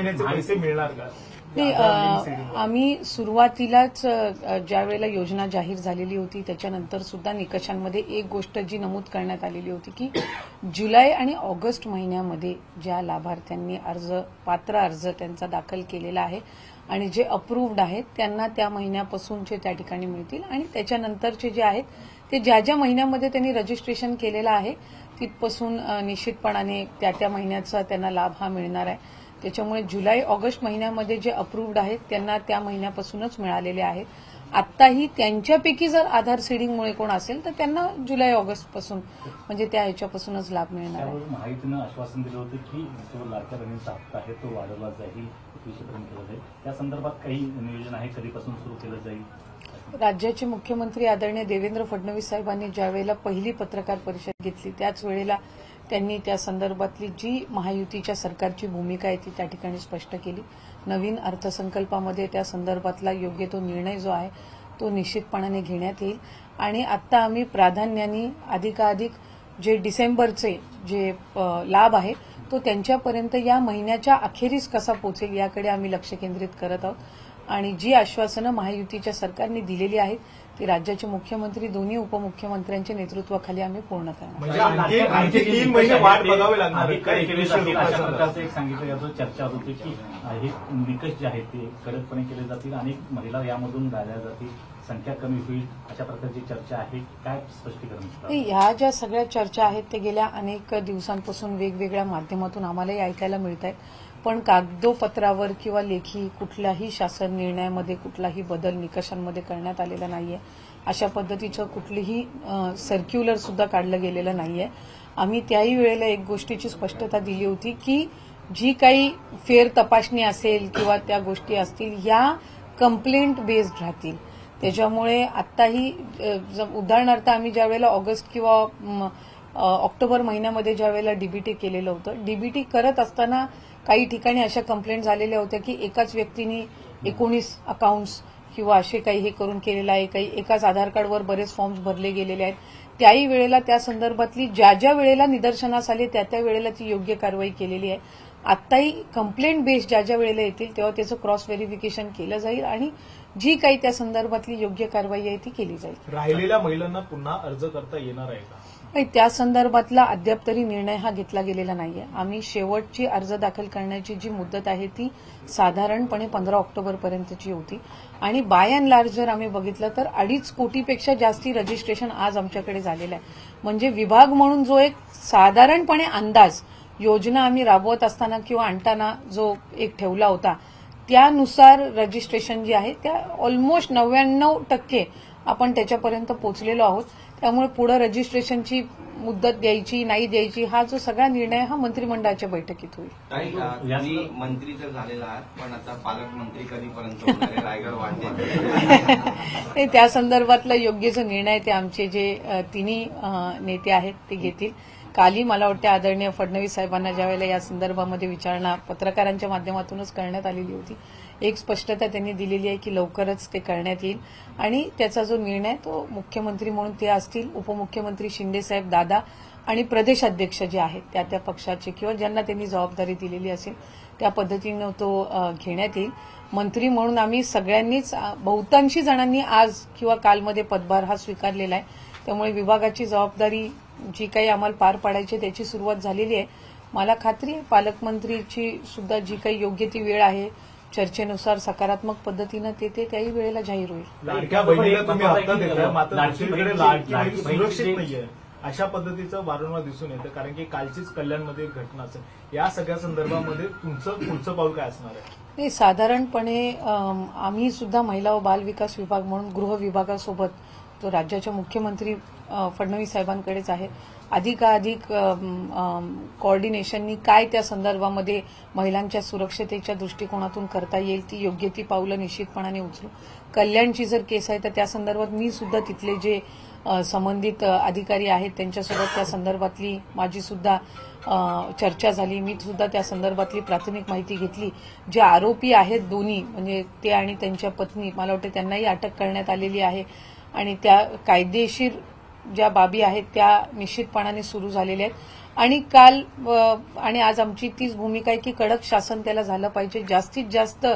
पैसे मिळणार का? आम्ही सुरुवातीलाच ज्या वेळेला योजना जाहीर झालेली होती त्याच्यानंतर सुद्धा निकषांमध्ये एक गोष्ट जी नमूद करण्यात आलेली होती की जुलै आणि ऑगस्ट महिन्यामध्ये ज्या लाभार्थ्यांनी पात्र अर्ज त्यांचा दाखल केलेला आहे आणि जे अप्रूव्ड आहेत त्यांना त्या महिन्यापासूनचे त्या ठिकाणी मिळतील आणि त्याच्यानंतरचे जे आहेत ते ज्या ज्या महिन्यामध्ये त्यांनी रजिस्ट्रेशन केलेलं आहे तिथपासून निश्चितपणाने त्या महिन्याचा त्यांना लाभ हा मिळणार आहे. त्याच्यामुळे जुलै ऑगस्ट महिन्यामध्ये जे अप्रूव्ड आहेत त्यांना त्या महिन्यापासूनच मिळालेले आहेत. आत्ताही त्यांच्यापैकी जर आधार सीडिंगमुळे कोण असेल तर त्यांना जुलै ऑगस्ट पासून म्हणजे त्या ह्याच्यापासूनच लाभ मिळणार आहे. माहितीनं आश्वासन दिलं होतं की जो लाडक्या बहिणीचा हप्ता आहे तो वाढवला जाईल, 21 पर्यंत केला जाईल. त्या संदर्भात काही नियोजन आहे, कधीपासून सुरू केलं जाईल? राज्याचे मुख्यमंत्री आदरणीय देवेंद्र फडणवीस साहेबांनी ज्यावेळेला पहिली पत्रकार परिषद घेतली त्याच वेळेला त्यांनी त्या संदर्भातली जी महायुतीच्या सरकारची भूमिका आहे ती त्या ठिकाणी स्पष्ट केली. नवीन अर्थसंकल्पामध्ये त्या संदर्भातला योग्य तो निर्णय जो आहे तो निश्चितपणाने घेण्यात येईल आणि आता आम्ही प्राधान्याने अधिकाधिक जे डिसेंबरचे जे लाभ आहे तो त्यांच्यापर्यंत या महिन्याच्या अखेरीस कसा पोहोचेल याकडे आम्ही लक्ष केंद्रित करत आहोत आणि जी आश्वासनं महायुतीच्या सरकारने दिलेली आहेत ती राज्याचे मुख्यमंत्री दोन्ही उपमुख्यमंत्र्यांच्या नेतृत्वाखाली आम्ही पूर्ण करणार. आणखी 3 महिने वाट बघावी लागणार अशा प्रकारचं एक सांगितलं जातं, चर्चा होती की हे निकष जे आहेत ते कडकपणे केले जातील, अनेक महिला यामधून गाळल्या जातील, संख्या कमी होईल, अशा प्रकारची चर्चा आहे. काय स्पष्टीकरण? ह्या ज्या सगळ्या चर्चा आहेत ते गेल्या अनेक दिवसांपासून वेगवेगळ्या माध्यमातून आम्हालाही ऐकायला मिळत आहेत, पण कागदोपत्रावर किंवा लेखी कुठल्याही शासन निर्णयामध्ये कुठलाही बदल निकषांमध्ये करण्यात आलेला नाहीये. अशा पद्धतीचं कुठलीही सर्क्युलर सुद्धा काढलं गेलेलं नाहीये. आम्ही त्याही वेळेला एक गोष्टीची स्पष्टता दिली होती की जी काही फेर तपासणी असेल किंवा त्या गोष्टी असतील या कंप्लेंट बेस्ड राहतील. त्याच्यामुळे आत्ताही उदाहरणार्थ आम्ही ज्यावेळेला ऑगस्ट किंवा ऑक्टोबर महिन्यामध्ये ज्यावेळेला डीबीटी केलेलं होतं, डीबीटी करत असताना काही ठिकाणी अशा कंप्लेंट झालेल्या होत्या की एकाच व्यक्तीने 19 अकाउंट्स किंवा असे काही हे करून केलेलं आहे, काही एकाच आधार कार्डवर बरेच फॉर्म्स भरले गेलेले आहेत. त्याही वेळेला त्या संदर्भातली ज्या ज्या वेळेला निदर्शनास आली त्या वेळेला ती योग्य कारवाई केलेली आहे. आत्ताही कंप्लेंट बेस्ड ज्या ज्या वेळेला येतील तेव्हा त्याचं क्रॉस व्हेरिफिकेशन केलं जाईल आणि जी काही त्या संदर्भातली योग्य कारवाई आहे ती केली जाईल. राहिलेल्या महिलांना पुन्हा अर्ज करता येणार आहे का? नाही, त्या संदर्भातला अद्याप तरी निर्णय हा घेतला गेलेला नाहीये. आम्ही शेवटची अर्ज दाखल करण्याची जी मुदत आहे ती साधारणपणे 15 ऑक्टोबरपर्यंतची होती आणि बाय अँड लार्ज जर आम्ही बघितलं तर 2.5 कोटीपेक्षा जास्ती रजिस्ट्रेशन आज आमच्याकडे झालेलं आहे. म्हणजे विभाग म्हणून जो एक साधारणपणे अंदाज योजना आम्ही राबवत असताना किंवा आणताना जो एक ठेवला होता त्यानुसार रजिस्ट्रेशन जी आहे त्या ऑलमोस्ट 99% आपण त्याच्यापर्यंत पोहोचलेलो आहोत. त्यामुळे पुढे रजिस्ट्रेशनची मुदत द्यायची नाही द्यायची हा जो सगळा निर्णय हा मंत्रिमंडळाच्या बैठकीत होईल. मंत्री तर झालेला आहात पण आता पालकमंत्री कधीपर्यंत होणार आहे? रायगड वाढते त्या संदर्भातला योग्य जो निर्णय ते आमचे जे तिन्ही नेते आहेत ते घेतील. कालही मला वाटतं आदरणीय फडणवीस साहेबांना ज्यावेळेला या संदर्भामध्ये विचारणा पत्रकारांच्या माध्यमातूनच करण्यात आलेली होती, एक स्पष्टता त्यांनी दिलेली आहे की लवकरच ते करण्यात येईल आणि त्याचा जो निर्णय तो मुख्यमंत्री म्हणून ते असतील, उपमुख्यमंत्री शिंदेसाहेब दादा आणि प्रदेश अध्यक्ष जे आहेत त्या पक्षाचे किंवा ज्यांना त्यांनी जबाबदारी दिलेली असेल त्या पद्धतीनं तो घेण्यात येईल. मंत्री म्हणून आम्ही सगळ्यांनीच बहुतांशी जणांनी आज किंवा कालमध्ये पदभार हा स्वीकारलेला आहे. त्यामुळे विभागाची जबाबदारी जी काही आम्हाला पार पाडायची त्याची सुरुवात झालेली आहे. मला खात्री आहे पालकमंत्रीची सुद्धा जी काही योग्य ती वेळ आहे चर्चेनुसार सकारात्मक पद्धतीनं ते त्याही वेळेला जाहीर होईल. लाडक्या बहिणीला तुम्ही हप्ता देताय मात्र दुसरीकडे लाडकी बहीण सुरक्षित नाहीये अशा पद्धतीचं वारंवार दिसून येतं, कारण की कालचीच कल्याणमध्ये एक घटना असेल. या सगळ्या संदर्भामध्ये तुमचं पुढचं पाऊल काय असणार आहे? नाही, साधारणपणे आम्ही सुद्धा महिला व बाल विकास विभाग म्हणून गृह विभागासोबत तो राज्याच्या मुख्यमंत्री फडणवीस साहेबांकडेच आहे. अधिकाधिक कोऑर्डिनेशननी काय त्या संदर्भामध्ये महिलांच्या सुरक्षतेच्या दृष्टिकोनातून करता येईल ती योग्य ती पावलं निश्चितपणाने उचलू. कल्याणची जर केस आहे तर त्या संदर्भात मी सुद्धा तिथले जे संबंधित अधिकारी आहेत त्यांच्यासोबत त्या संदर्भातली माझी सुद्धा चर्चा झाली. मी सुद्धा त्या संदर्भातली प्राथमिक माहिती घेतली. जे आरोपी आहेत दोन्ही म्हणजे ते आणि त्यांच्या पत्नी, मला वाटतं त्यांनाही अटक करण्यात आलेली आहे आणि त्या कायदेशीर ज्या बाबी आहेत त्या निश्चितपणाने सुरू झालेल्या आहेत आणि काल आणि आज आमची तीच भूमिका आहे की कडक शासन त्याला झालं पाहिजे. जास्तीत जास्त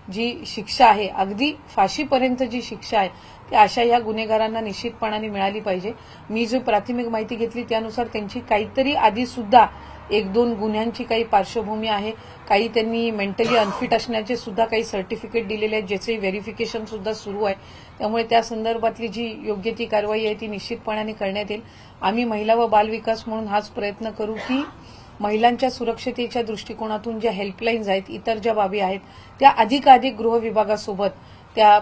जी शिक्षा आहे, अगदी फाशीपर्यंत जी शिक्षा आहे ती अशा या गुन्हेगारांना निश्चितपणाने मिळाली पाहिजे. मी जो प्राथमिक माहिती घेतली त्यानुसार त्यांची काहीतरी आधी सुद्धा 1-2 गुन्ह्यांची काही पार्श्वभूमी आहे. काही त्यांनी मेंटली अनफिट असण्याचे सुद्धा काही सर्टिफिकेट दिलेले आहेत, ज्याचे व्हेरिफिकेशन सुद्धा सुरू आहे. त्यामुळे त्या संदर्भातली जी योग्य ती कारवाई आहे ती निश्चितपणाने करण्यात येईल. आम्ही महिला व बालविकास म्हणून हाच प्रयत्न करू की महिलांच्या सुरक्षतेच्या दृष्टिकोनातून ज्या हेल्पलाईन्स आहेत, इतर ज्या बाबी आहेत, त्या अधिकाधिक गृह विभागासोबत त्या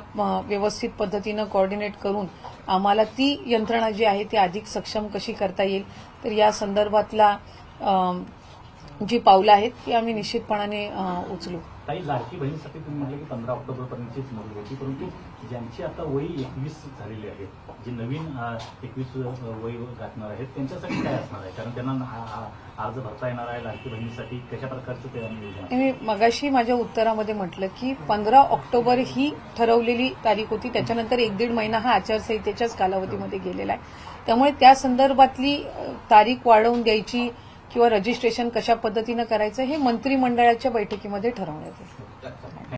व्यवस्थित पद्धतीनं कोऑर्डिनेट करून आम्हाला ती यंत्रणा जी आहे ती अधिक सक्षम कशी करता येईल. तर या संदर्भातला जी पावलं आहेत ती आम्ही निश्चितपणाने उचलू. काही लाडकी बहिणीसाठी तुम्ही म्हटलं की 15 ऑक्टोबरपर्यंतचीच मुदत होती, परंतु ज्यांची आता वय 21 झालेली आहे, जे नवीन 21 वय गाठणार आहेत त्यांच्यासाठी काय असणार आहे? कारण त्यांना अर्ज भरता येणार आहे लाडकी बहिणीसाठी, कशा प्रकारचं ते योजना? मी मगाशी माझ्या उत्तरामध्ये म्हटलं की 15 ऑक्टोबर ही ठरवलेली तारीख होती. त्याच्यानंतर 1-1.5 महिना हा आचारसंहितेच्याच कालावधीमध्ये गेलेला आहे. त्यामुळे त्या संदर्भातली तारीख वाढवून द्यायची किंवा रजिस्ट्रेशन कशा पद्धतीनं करायचं हे मंत्रिमंडळाच्या बैठकीमध्ये ठरवण्यात येईल.